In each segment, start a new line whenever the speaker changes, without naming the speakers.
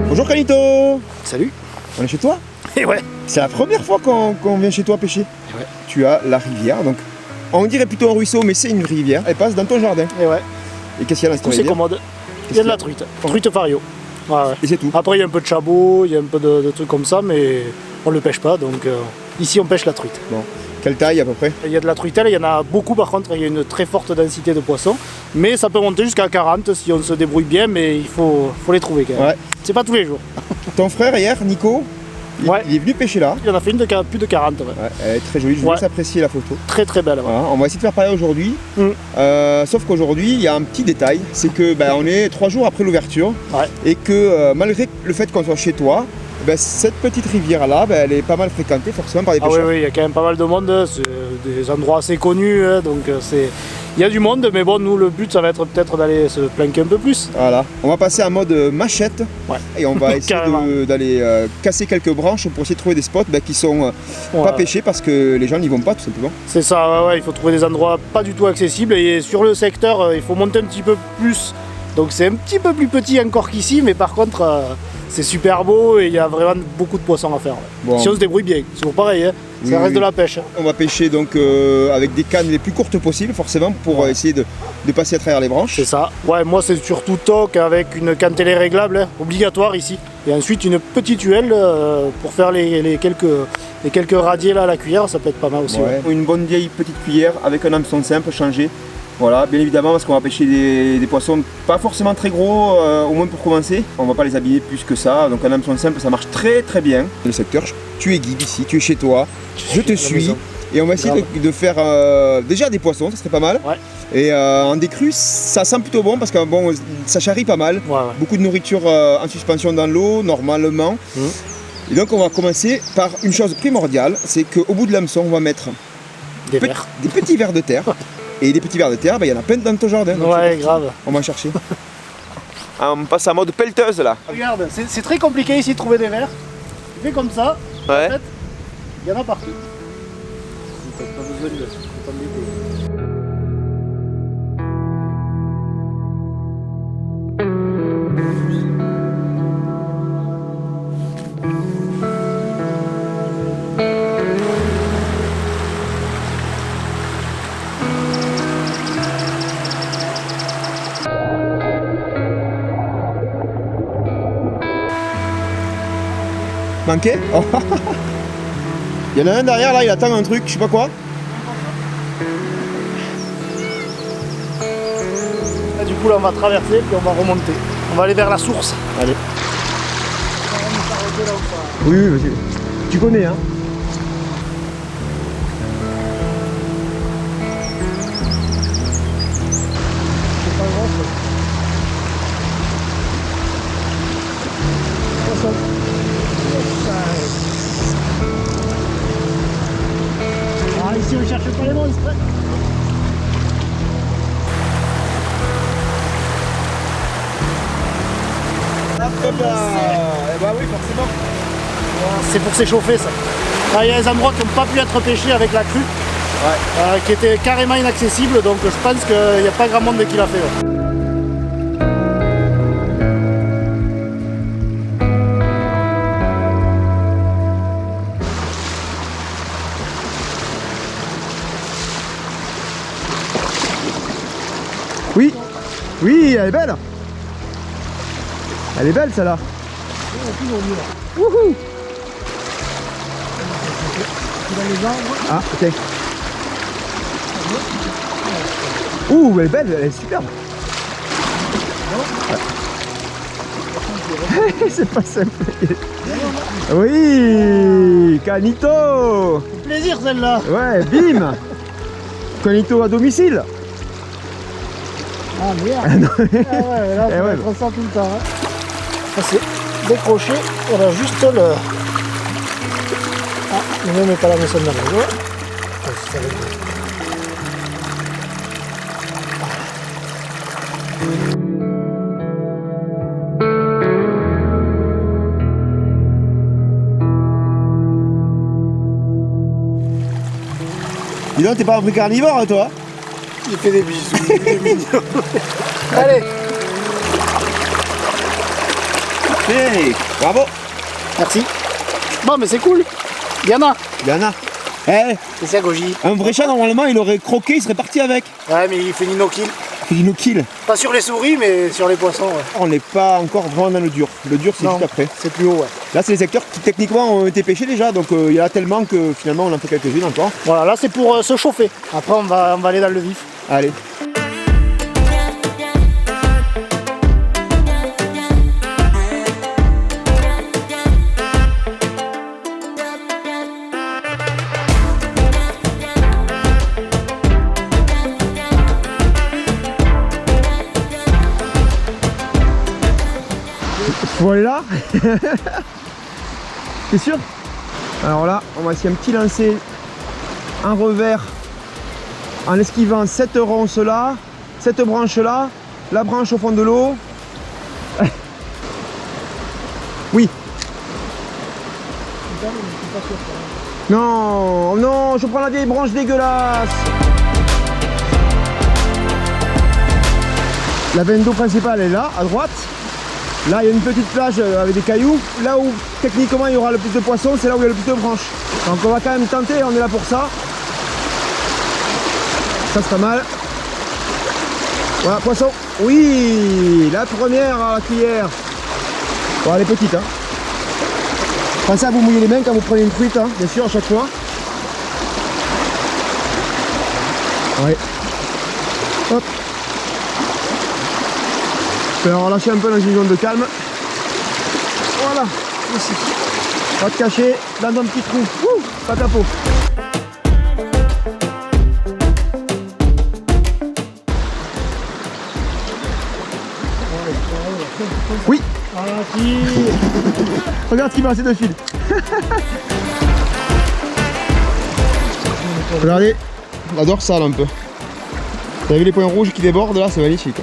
Bonjour Canito.
Salut.
On est chez toi?
Et ouais.
C'est la première fois qu'on vient chez toi pêcher.
Et ouais.
Tu as la rivière, donc on dirait plutôt un ruisseau, mais c'est une rivière. Elle passe dans ton jardin.
Et ouais.
Et qu'est-ce qu'il y a dans cette
C'est
rivière?
commode. Il y a de la truite. Truite fario. Ouais, ouais.
Et c'est tout.
Après il y a un peu de chabot, il y a un peu de trucs comme ça, mais on le pêche pas, donc ici on pêche la truite.
Bon. Quelle taille à peu près?
Il y a de la truitelle, il y en a beaucoup par contre, il y a une très forte densité de poissons, mais ça peut monter jusqu'à 40 si on se débrouille bien, mais il faut les trouver quand même. Ouais. C'est pas tous les jours.
Ton frère hier, Nico, il est venu pêcher là.
Il en a fait une de plus de 40. Ouais.
Ouais, elle est très jolie, je vous laisse apprécier la photo.
Très très belle. Ouais.
Voilà, on va essayer de faire pareil aujourd'hui. Sauf qu'aujourd'hui, il y a un petit détail, c'est que on est 3 jours après l'ouverture et que malgré le fait qu'on soit chez toi, cette petite rivière là, elle est pas mal fréquentée forcément par des pêcheurs.
Ah oui, il y a quand même pas mal de monde, c'est des endroits assez connus, donc il y a du monde, mais bon, nous le but ça va être peut-être d'aller se planquer un peu plus.
Voilà, on va passer en mode machette et on va essayer d'aller casser quelques branches pour essayer de trouver des spots qui sont pas pêchés parce que les gens n'y vont pas tout simplement.
C'est ça, il faut trouver des endroits pas du tout accessibles et sur le secteur il faut monter un petit peu plus, donc c'est un petit peu plus petit encore qu'ici, mais par contre c'est super beau et il y a vraiment beaucoup de poissons à faire. Bon. Si on se débrouille bien, c'est toujours pareil, ça reste de la pêche.
On va pêcher donc avec des cannes les plus courtes possibles forcément pour essayer de passer à travers les branches.
C'est ça. Ouais, moi c'est surtout toc avec une canne télé réglable, obligatoire ici. Et ensuite une petite huelle pour faire les quelques radiers là à la cuillère, ça peut être pas mal aussi. Ouais.
Une bonne vieille petite cuillère avec un hameçon simple changé. Voilà, bien évidemment parce qu'on va pêcher des poissons pas forcément très gros, au moins pour commencer. On va pas les habiller plus que ça, donc un hameçon simple ça marche très très bien. Le secteur, tu es guide ici, tu es chez toi, je te suis et on va essayer de faire déjà des poissons, ça serait pas mal. Ouais. Et en décrue, ça sent plutôt bon parce que bon, ça charrie pas mal, beaucoup de nourriture en suspension dans l'eau normalement. Et donc on va commencer par une chose primordiale, c'est qu'au bout de l'hameçon on va mettre des petits vers de terre. Et des petits vers de terre, il y en a plein dans ton jardin.
Ouais, grave.
On va en chercher. On passe en mode pelleteuse là.
Regarde, c'est très compliqué ici de trouver des vers. Tu fais comme ça, en fait, il y en a partout. T'as pas besoin de t'embêter.
Manqué? Oh. Il y en a un derrière là, il attend un truc, je sais pas quoi.
Là, du coup là on va traverser puis on va remonter. On va aller vers la source.
Allez. Oui, vas-y. Tu connais hein?
C'est pas grand chose. Ah, ici on cherche pas les monstres.
Bah oui, forcément.
C'est pour s'échauffer ça. Il y a des endroits qui n'ont pas pu être pêchés avec la crue, qui étaient carrément inaccessibles, donc je pense qu'il n'y a pas grand monde qui l'a fait. Ouais.
Oui, oui, elle est belle. Elle est belle celle-là. Wouhou. Ah, ok. Ouh, elle est belle, elle est superbe. C'est pas simple. Oui, Canito.
C'est plaisir celle-là.
Ouais, bim. Canito à domicile.
Ah merde.
Ah, non.
Ah ouais, là,
Eh
ça va
ouais.
être ça tout le temps. Hein. Ça c'est décroché. On a juste le... Ah, le même est pas la maison de la maison. Ça va être...
Dis donc, t'es pas un vrai carnivore, hein, toi?
Il fait des bisous, il est mignon. Allez,
Hey, bravo!
merci. Bon, mais c'est cool. Il y en a.
Yana. Eh,
C'est ça, Goji.
un vrai chat, normalement, il aurait croqué, il serait parti avec.
Ouais, mais il fait ni no kill.
Il nous kill.
Pas sur les souris, mais sur les poissons, ouais.
On n'est pas encore vraiment dans le dur. Le dur, c'est
Non,
juste après.
c'est plus haut, ouais.
Là, c'est les secteurs qui techniquement ont été pêchés déjà, donc il y en a tellement que finalement on en fait quelques-unes encore.
Voilà, là c'est pour se chauffer. Après, on va aller dans le vif.
Allez. Voilà. T'es sûr? Alors là, on va essayer un petit lancer en revers en esquivant cette ronce là, cette branche là, la branche au fond de l'eau. Oui. Non, non, je prends la vieille branche dégueulasse. La veine d'eau principale est là, à droite. Là, il y a une petite plage avec des cailloux. Là où techniquement il y aura le plus de poissons, c'est là où il y a le plus de branches. Donc on va quand même tenter, on est là pour ça. Ça c'est pas mal. Voilà, poisson. Oui, la première à la cuillère. Bon, elle est petite. Hein. Pensez à vous mouiller les mains quand vous prenez une truite, hein, bien sûr, à chaque fois. Ouais. Hop. Je vais relâcher un peu dans une zone de calme. Voilà, ici. Va te cacher dans un petit trou. Ouh, pas ta peau. Oui.
Ah, si.
Regarde ce qui va, c'est de fil. Regardez, la dorsale un peu. Vous avez vu les points rouges qui débordent là, c'est magnifique.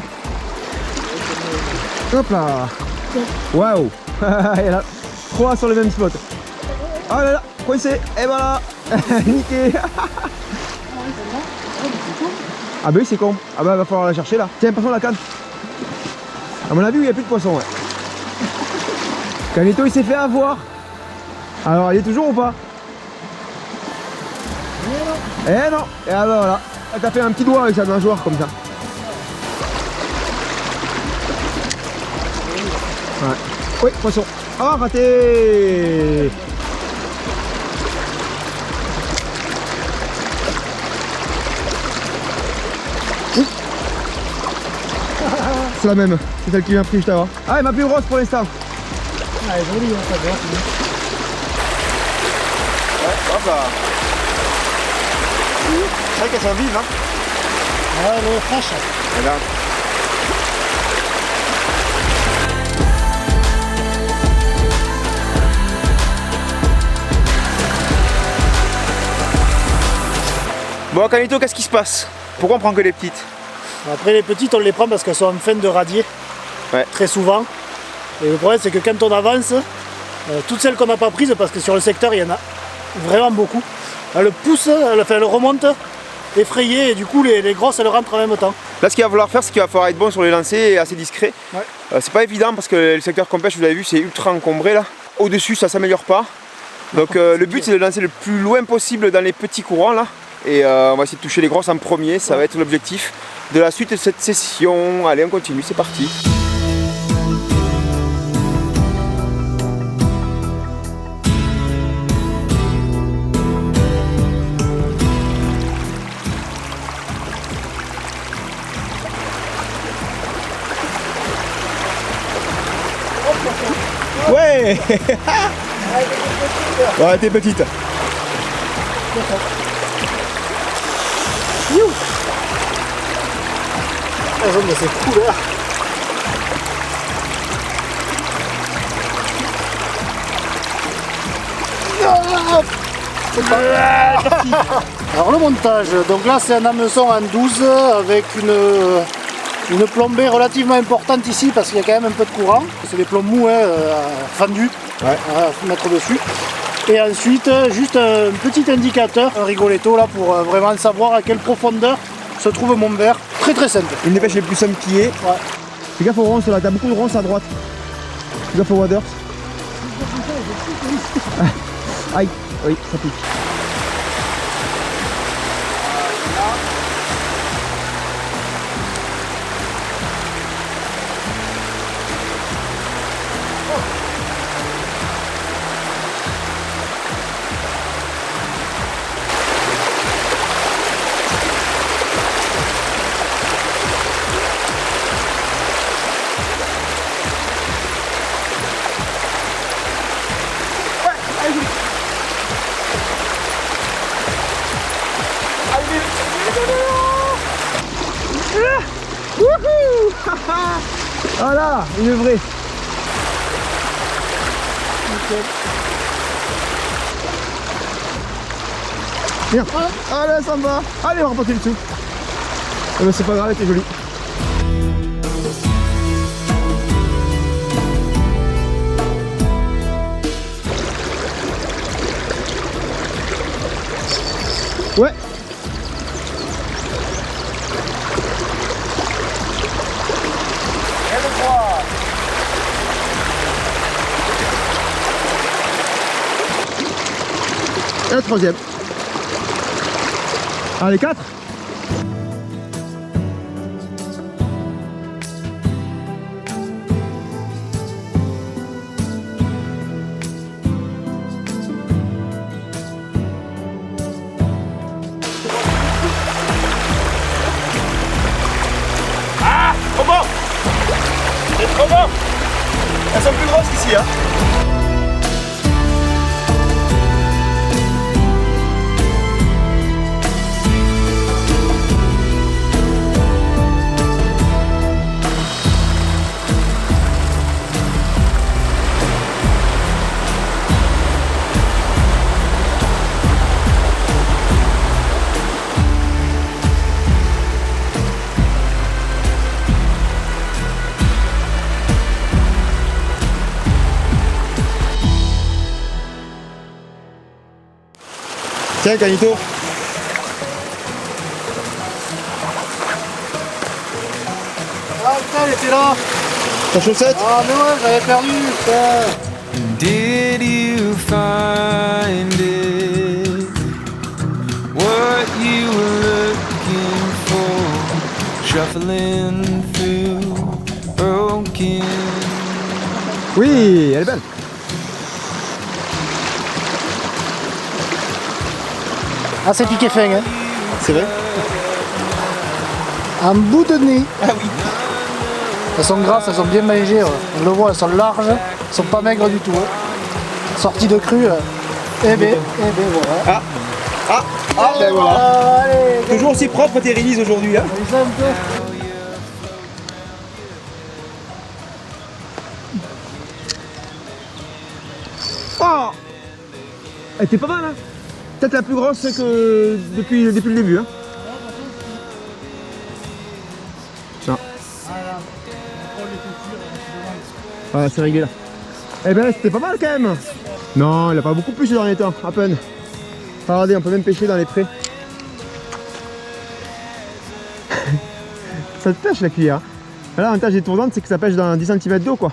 Hop là. Waouh. Il y en a 3 sur le même spot. Oh là là, coincé. Et voilà. Niqué. Ah bah oui, c'est con. Ah bah va falloir la chercher là. Tiens, passons la canne. À mon avis, il n'y a plus de poisson. Ouais. Canito, il s'est fait avoir. Alors, il est toujours ou pas? Eh non. Et alors voilà. T'as fait un petit doigt avec sa nageoire comme ça. Ouais. Oui, poisson. Ah, raté. C'est la même, c'est celle qui m'a pris juste avant. Ah, elle m'a plus grosse pour l'instant.
Ah, elle est jolie, hein, ça va.
Ouais, hop là. C'est vrai qu'elles sont vives, hein.
Ah, elle est fraîche.
Regarde. Bon, Canito, qu'est-ce qui se passe? Pourquoi on prend que les petites?
Après, les petites, on les prend parce qu'elles sont en fin de radier.
Ouais.
Très souvent. Et le problème, c'est que quand on avance, toutes celles qu'on n'a pas prises, parce que sur le secteur, il y en a vraiment beaucoup, elles poussent, elles remontent, effrayées, et du coup, les grosses, elles rentrent en même temps.
Là, ce qu'il va falloir faire, c'est qu'il va falloir être bon sur les lancers et assez discret.
Ouais.
C'est pas évident parce que le secteur qu'on pêche, vous l'avez vu, c'est ultra encombré là. Au-dessus, ça s'améliore pas. Donc le but, c'est de lancer le plus loin possible dans les petits courants là. Et on va essayer de toucher les grosses en premier, ça va être l'objectif de la suite de cette session. Allez, on continue, c'est parti. Ouais. Ouais, t'es petite.
Elles ont de ces couleurs. Alors le montage, donc là c'est un hameçon en 12 avec une plombée relativement importante ici parce qu'il y a quand même un peu de courant. C'est des plombs mous fendus à mettre dessus. Et ensuite juste un petit indicateur, un rigoletto là pour vraiment savoir à quelle profondeur se trouve mon verre. Très très simple.
Une des pêches les plus simples qui est.
Ouais.
Fais gaffe aux ronces là, t'as beaucoup de ronces à droite. Fais gaffe aux waders. Aïe, oui, ça pique. Voilà, une vraie. Nickel. Viens. Allez, ça me va. Allez, on va reporter le dessous. C'est pas grave, elle était jolie. Ouais. Et le troisième. Allez, 4.
Ah, trop bon! C'est trop bon! Elles sont plus grosses qu'ici, hein?
Tiens, Canito.
Ah putain, elle était là.
Ta chaussette.
Ah mais ouais, j'avais perdu, putain.
Did you find it? What you were looking for? Shuffling through broken.
Oui, elle est belle.
Ah c'est piqué fin hein.
C'est vrai.
Un bout de nez.
Ah oui.
Elles sont grasses, elles sont bien mangées. Ouais. On le voit, elles sont larges, elles sont pas maigres du tout. Hein. Sorties de cru. Eh ben voilà.
Ben voilà.
Allez,
Toujours aussi propre tes releases aujourd'hui. Hein.
allez, ça un peu.
Oh, elle était pas mal, hein. Peut-être la plus grosse que depuis le début. Hein. Ça. Ah, c'est réglé là. Eh ben c'était pas mal quand même. Non, il a pas beaucoup plus ces derniers temps, à peine. Regardez, on peut même pêcher dans les prés. Ça te pêche la cuillère. Là, l'avantage des tournantes, c'est que ça pêche dans 10 cm d'eau quoi.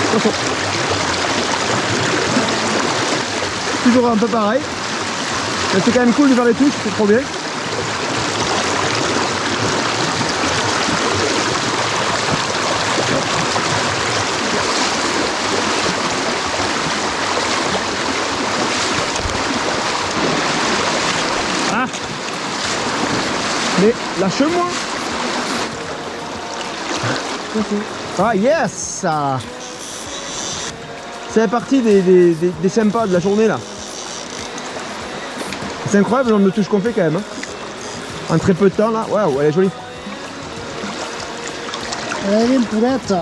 Attention. Toujours un peu pareil. Mais c'est quand même cool de faire les touches, c'est trop bien. Ah. Mais lâche-moi. Ah yes. C'est la partie des sympas de la journée là. C'est incroyable le nombre de touches qu'on fait quand même. Hein. En très peu de temps là. Waouh, elle est jolie.
Allez, une poulette.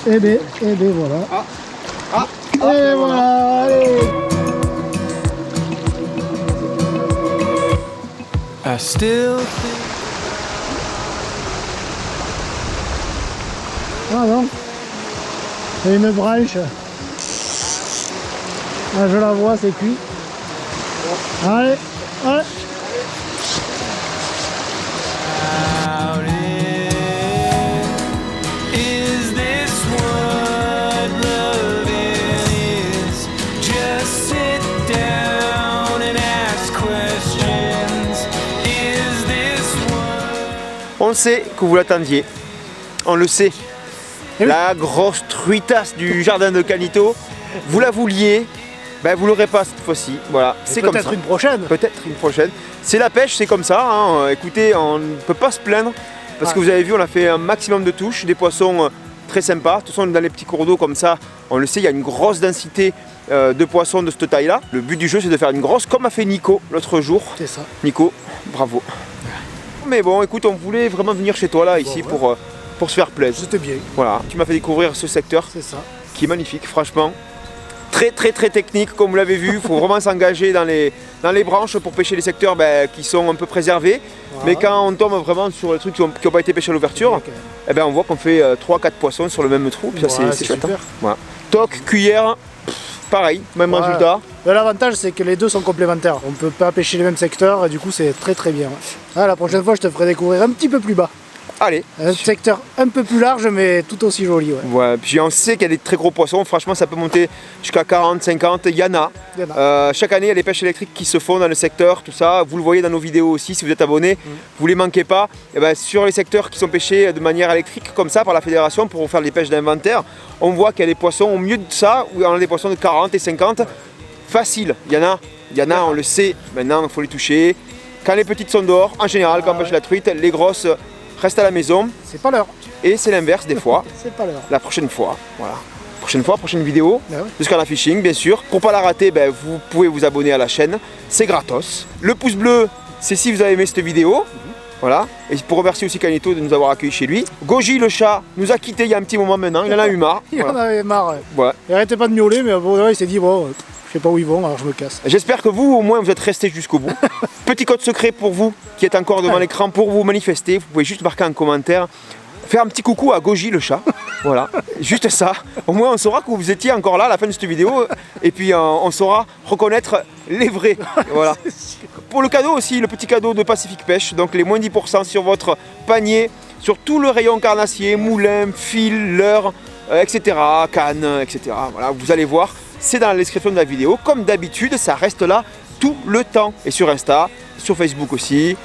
Et ben voilà. Et voilà, allez.
I still
Ah non. Et une branche. Ah, je la vois, c'est cuit. Allez, allez.
out in. Is this what loving is? Just sit down and ask questions. Is this what?
On le sait que vous l'attendiez. On le sait. La grosse truitasse du jardin de Canito. Vous la vouliez. Ben, vous l'aurez pas cette fois-ci. Voilà, c'est comme ça.
Peut-être une prochaine.
Peut-être une prochaine. C'est la pêche, c'est comme ça. Hein. Écoutez, on ne peut pas se plaindre parce que vous avez vu, on a fait un maximum de touches, des poissons très sympas. De toute façon, dans les petits cours d'eau comme ça, on le sait, il y a une grosse densité de poissons de cette taille-là. Le but du jeu, c'est de faire une grosse, comme a fait Nico l'autre jour.
C'est ça.
Nico, bravo. Mais bon, écoute, on voulait vraiment venir chez toi là, ici,
ouais.
pour se faire plaisir.
C'était bien.
Voilà, tu m'as fait découvrir ce secteur
C'est ça.
qui est magnifique, franchement. Très technique, comme vous l'avez vu. Il faut vraiment s'engager dans les branches pour pêcher les secteurs qui sont un peu préservés.
Voilà.
Mais quand on tombe vraiment sur les trucs qui n'ont pas été pêchés à l'ouverture, eh ben, on voit qu'on fait 3-4 poissons sur le même trou. Puis ça, c'est chouette.
super.
Hein. Voilà. Toc, cuillère, pareil, même résultat.
L'avantage, c'est que les deux sont complémentaires. On ne peut pas pêcher les mêmes secteurs et du coup, c'est très bien. Ah, la prochaine fois, je te ferai découvrir un petit peu plus bas.
Allez.
Un secteur un peu plus large, mais tout aussi joli. Ouais.
Ouais, puis on sait qu'il y a des très gros poissons. Franchement, ça peut monter jusqu'à 40, 50. Il y en a. Chaque année, il y a des pêches électriques qui se font dans le secteur, tout ça. Vous le voyez dans nos vidéos aussi. Si vous êtes abonné, vous les manquez pas. Et ben, sur les secteurs qui sont pêchés de manière électrique, comme ça, par la fédération, pour faire des pêches d'inventaire, on voit qu'il y a des poissons au mieux de ça, où on a des poissons de 40 et 50. Facile. Il y en a, on le sait. Maintenant, il faut les toucher. Quand les petites sont dehors, en général, quand on pêche la truite, les grosses restent à la maison.
C'est pas l'heure.
Et c'est l'inverse des fois.
C'est pas l'heure.
La prochaine fois, voilà. Prochaine vidéo
Ah ouais.
de Scarna Fishing, bien sûr. Pour pas la rater, vous pouvez vous abonner à la chaîne. C'est gratos. Le pouce bleu, c'est si vous avez aimé cette vidéo. Voilà. Et pour remercier aussi Canito de nous avoir accueillis chez lui. Goji le chat nous a quittés il y a un petit moment maintenant. Il en a eu marre.
Il en avait marre.
Ouais.
Il arrêtait pas de miauler, mais bon, il s'est dit bon, je sais pas où ils vont, alors je me casse.
J'espère que vous, au moins, vous êtes restés jusqu'au bout. Petit code secret pour vous qui êtes encore devant l'écran pour vous manifester. Vous pouvez juste marquer en commentaire, faire un petit coucou à Goji le chat. Voilà, juste ça. Au moins, on saura que vous étiez encore là à la fin de cette vidéo. Et puis, on saura reconnaître les vrais. Voilà. Pour le cadeau aussi, le petit cadeau de Pacific Pêche. Donc, les moins 10% sur votre panier, sur tout le rayon carnassier, moulin, fil, leurre, etc. Canne, etc. Voilà, vous allez voir. C'est dans la description de la vidéo. Comme d'habitude, ça reste là tout le temps. Et sur Insta, sur Facebook aussi.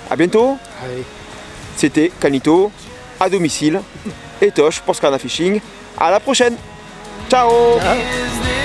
A bientôt.
Allez.
C'était Canito, à domicile, et Tosh pour Scarna Fishing. À la prochaine. Ciao.
Ciao.
Is this